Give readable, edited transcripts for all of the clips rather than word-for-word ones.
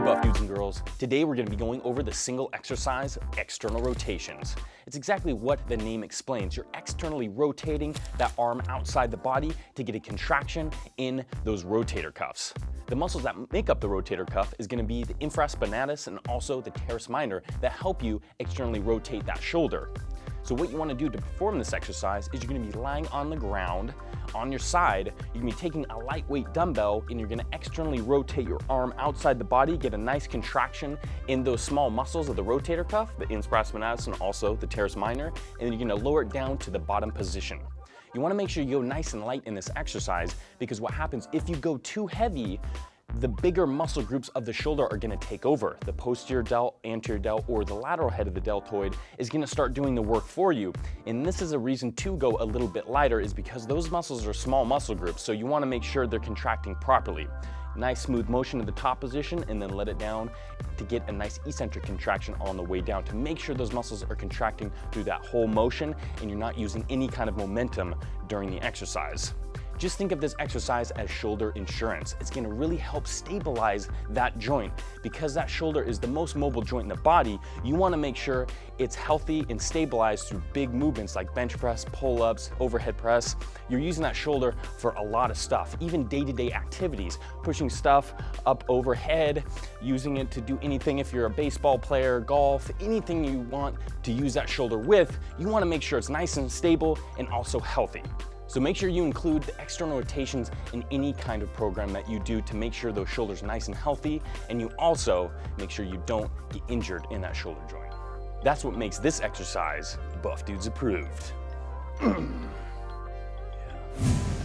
buff dudes and girls. Today we're going to be going over the single exercise, external rotations. It's exactly what the name explains. You're externally rotating that arm outside the body to get a contraction in those rotator cuffs. The muscles that make up the rotator cuff is going to be the infraspinatus and also the teres minor that help you externally rotate that shoulder. So what you want to do to perform this exercise is you're going to be lying on the ground on your side. You're going to be taking a lightweight dumbbell and you're going to externally rotate your arm outside the body, get a nice contraction in those small muscles of the rotator cuff, the infraspinatus and also the teres minor, and then you're going to lower it down to the bottom position. You want to make sure you go nice and light in this exercise because what happens if you go too heavy, the bigger muscle groups of the shoulder are going to take over. The posterior delt, anterior delt, or the lateral head of the deltoid is going to start doing the work for you. And this is a reason to go a little bit lighter is because those muscles are small muscle groups, so you want to make sure they're contracting properly. Nice smooth motion to the top position and then let it down to get a nice eccentric contraction on the way down to make sure those muscles are contracting through that whole motion and you're not using any kind of momentum during the exercise. Just think of this exercise as shoulder insurance. It's going to really help stabilize that joint. Because that shoulder is the most mobile joint in the body, you want to make sure it's healthy and stabilized through big movements like bench press, pull-ups, overhead press. You're using that shoulder for a lot of stuff, even day-to-day activities, pushing stuff up overhead, using it to do anything if you're a baseball player, golf, anything you want to use that shoulder with, you want to make sure it's nice and stable and also healthy. So make sure you include the external rotations in any kind of program that you do to make sure those shoulders are nice and healthy, and you also make sure you don't get injured in that shoulder joint. That's what makes this exercise Buff Dudes approved. We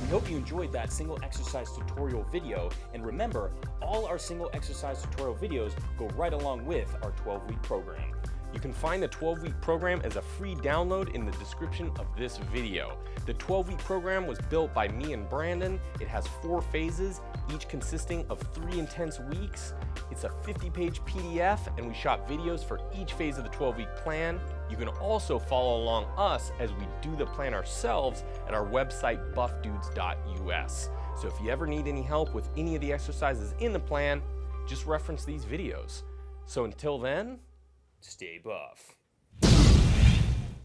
hope you enjoyed that single exercise tutorial video, and remember, all our single exercise tutorial videos go right along with our 12-week program. You can find the 12-week program as a free download in the description of this video. The 12-week program was built by me and Brandon. It has 4 phases, each consisting of 3 intense weeks. It's a 50-page PDF, and we shot videos for each phase of the 12-week plan. You can also follow along us as we do the plan ourselves at our website, buffdudes.us. So if you ever need any help with any of the exercises in the plan, just reference these videos. So until then, Stay buff.